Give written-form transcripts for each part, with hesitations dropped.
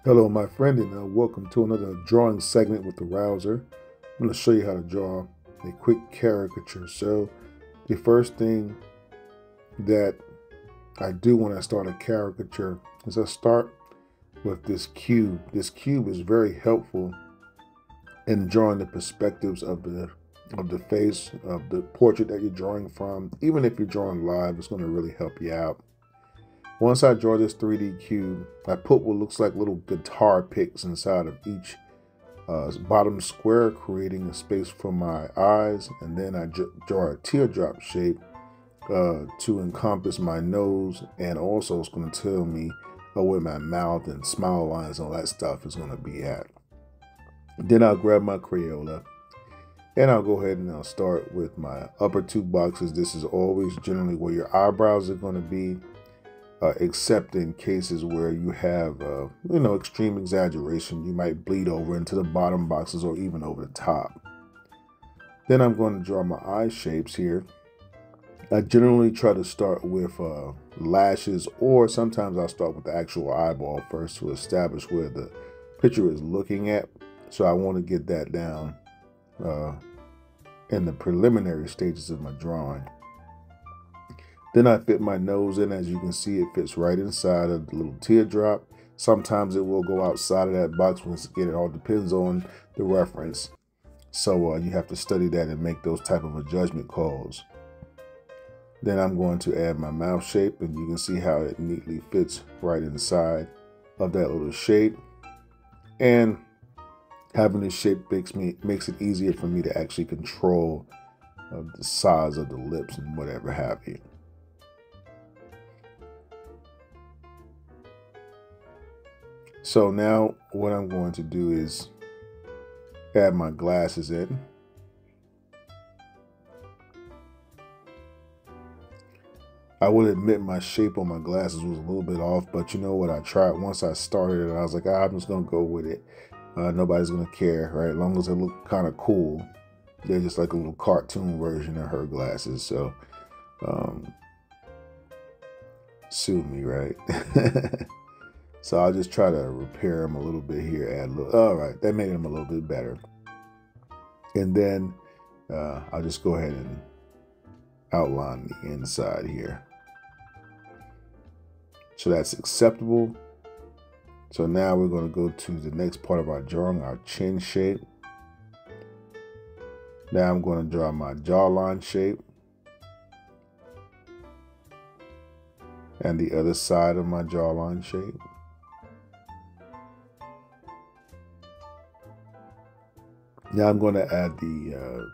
Hello, my friend, and welcome to another drawing segment with the Rouser. I'm going to show you how to draw a quick caricature. So, the first thing that I do when I start a caricature is I start with this cube. This cube is very helpful in drawing the perspectives of the face of the portrait that you're drawing from. Even if you're drawing live, it's going to really help you out. Once I draw this 3D cube, I put what looks like little guitar picks inside of each bottom square, creating a space for my eyes, and then I draw a teardrop shape to encompass my nose, and also it's going to tell me where my mouth and smile lines and all that stuff is going to be at. Then I'll grab my Crayola, and I'll go ahead and I'll start with my upper two boxes. This is always generally where your eyebrows are going to be. Except in cases where you have, extreme exaggeration, you might bleed over into the bottom boxes or even over the top. Then I'm going to draw my eye shapes here. I generally try to start with lashes, or sometimes I'll start with the actual eyeball first to establish where the picture is looking at. So I want to get that down in the preliminary stages of my drawing. Then I fit my nose in. As you can see, it fits right inside of the little teardrop. Sometimes it will go outside of that box. Once again, it all depends on the reference. So you have to study that and make those type of a judgment calls. Then I'm going to add my mouth shape, and you can see how it neatly fits right inside of that little shape. And having this shape makes it easier for me to actually control the size of the lips and whatever have you. So now what I'm going to do is add my glasses in. I will admit my shape on my glasses was a little bit off, but you know what? I tried once I started it. I was like, I'm just going to go with it. Nobody's going to care, right? As long as it look kind of cool. They're just like a little cartoon version of her glasses. So, sue me, right? So I'll just try to repair them a little bit here. Add a little. All right, that made them a little bit better. And then I'll just go ahead and outline the inside here. So that's acceptable. So now we're going to go to the next part of our drawing, our chin shape. Now I'm going to draw my jawline shape. And the other side of my jawline shape. Now I'm going to add the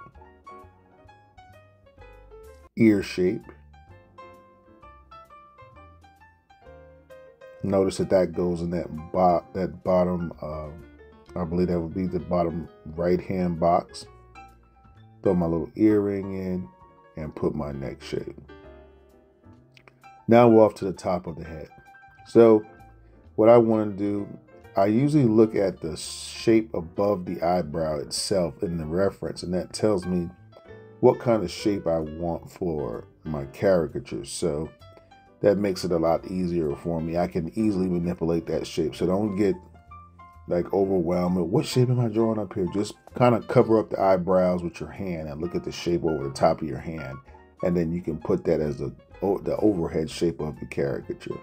ear shape. Notice that goes in that bottom, I believe that would be the bottom right-hand box. Throw my little earring in and put my neck shape. Now we're off to the top of the head. So what I want to do, I usually look at the shape above the eyebrow itself in the reference, and that tells me what kind of shape I want for my caricature. So that makes it a lot easier for me. I can easily manipulate that shape. So don't get like overwhelmed. What shape am I drawing up here? Just kind of cover up the eyebrows with your hand and look at the shape over the top of your hand. And then you can put that as the overhead shape of the caricature.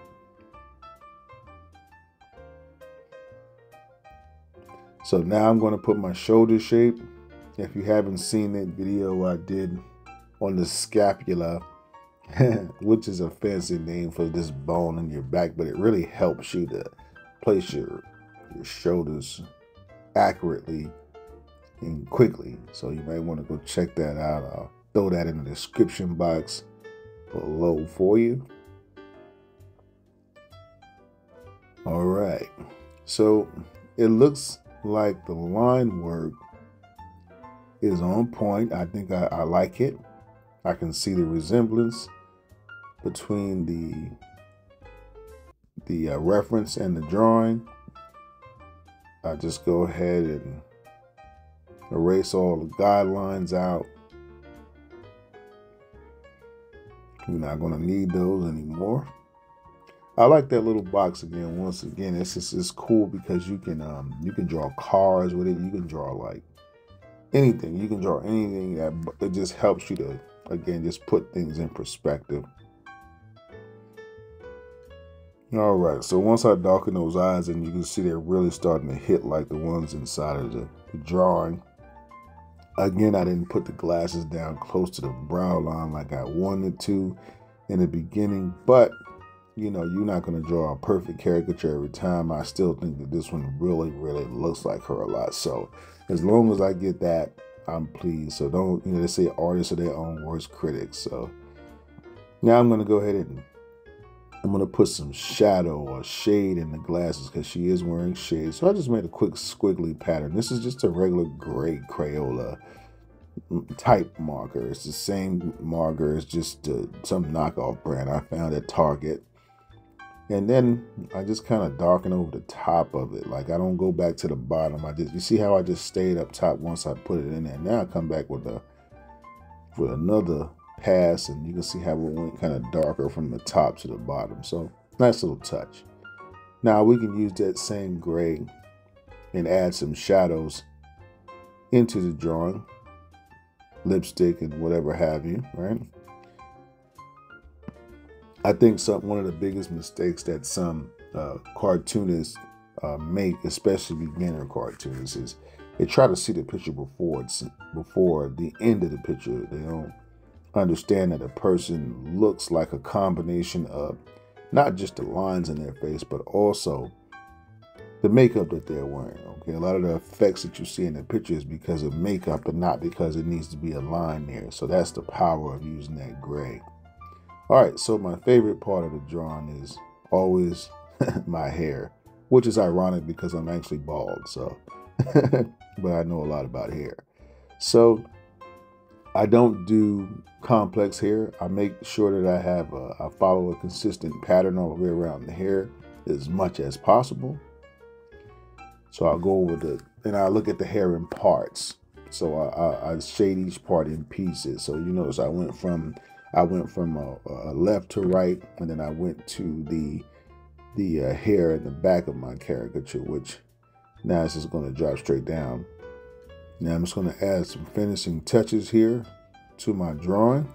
So now I'm going to put my shoulder shape. If you haven't seen that video I did on the scapula, which is a fancy name for this bone in your back, but it really helps you to place your shoulders accurately and quickly. So you might want to go check that out. I'll throw that in the description box below for you. All right. So it looks like the line work is on point. I think I like it. I can see the resemblance between the reference and the drawing. I just go ahead and erase all the guidelines out. We're not going to need those anymore. I like that little box again. Once again, it's cool because you can draw cars with it. You can draw like anything. You can draw anything that it just helps you to, again, just put things in perspective. All right, so once I darken those eyes, and you can see they're really starting to hit like the ones inside of the drawing. Again, I didn't put the glasses down close to the brow line like I wanted to in the beginning, but you know, you're not going to draw a perfect caricature every time. I still think that this one really, really looks like her a lot. So as long as I get that, I'm pleased. So don't, you know, they say artists are their own worst critics. So now I'm going to go ahead and I'm going to put some shadow or shade in the glasses because she is wearing shades. So I just made a quick squiggly pattern. This is just a regular gray Crayola type marker. It's the same marker. It's just some knockoff brand I found at Target. And then I just kind of darken over the top of it. Like I don't go back to the bottom. You see how I just stayed up top once I put it in there. Now I come back with another pass, and you can see how it went kind of darker from the top to the bottom. So nice little touch. Now we can use that same gray and add some shadows into the drawing, lipstick and whatever have you, right? I think one of the biggest mistakes that some cartoonists make, especially beginner cartoonists, is they try to see the picture before the end of the picture. They don't understand that a person looks like a combination of not just the lines in their face, but also the makeup that they're wearing. Okay, a lot of the effects that you see in the picture is because of makeup and not because it needs to be a line there. So that's the power of using that gray. All right, so my favorite part of the drawing is always my hair, which is ironic because I'm actually bald. So, but I know a lot about hair. So I don't do complex hair. I make sure that I follow a consistent pattern all the way around the hair as much as possible. So I'll go over and I look at the hair in parts. So I shade each part in pieces. So you notice I went from a left to right, and then I went to the hair in the back of my caricature, which now it's just going to drop straight down. Now I'm just going to add some finishing touches here to my drawing.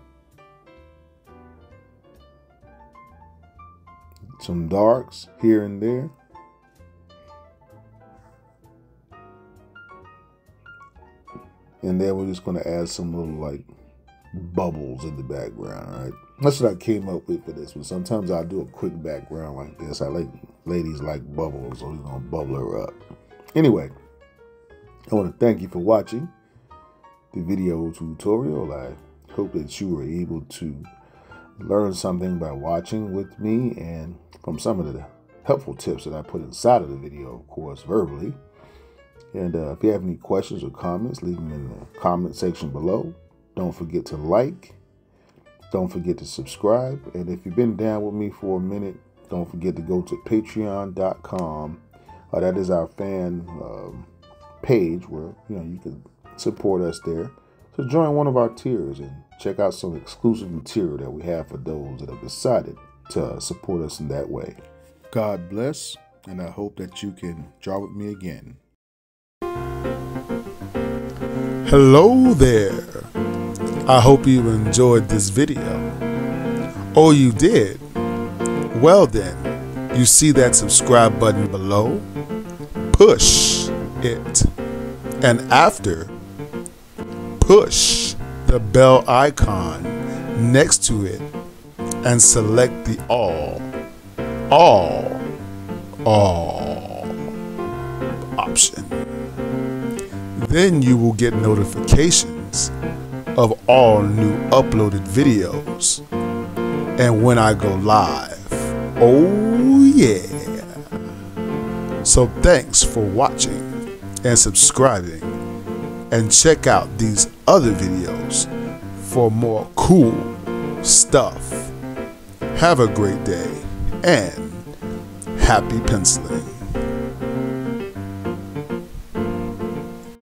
Some darks here and there. And then we're just going to add some little like bubbles in the background, right? That's what I came up with for this one. Sometimes I'll do a quick background like this. Ladies like bubbles, so we're going to bubble her up. Anyway, I want to thank you for watching the video tutorial. I hope that you were able to learn something by watching with me and from some of the helpful tips that I put inside of the video, of course, verbally. And if you have any questions or comments, leave them in the comment section below. Don't forget to like. Don't forget to subscribe. And if you've been down with me for a minute, don't forget to go to patreon.com. That is our fan page where you can support us there. So join one of our tiers and check out some exclusive material that we have for those that have decided to support us in that way. God bless, and I hope that you can draw with me again. Hello there. I hope you enjoyed this video. Oh, you did? Well then, you see that subscribe button below? Push it. And after, push the bell icon next to it and select the all option. Then you will get notifications of all new uploaded videos and when I go live. Oh yeah. So thanks for watching and subscribing, and check out these other videos for more cool stuff. Have a great day and happy penciling.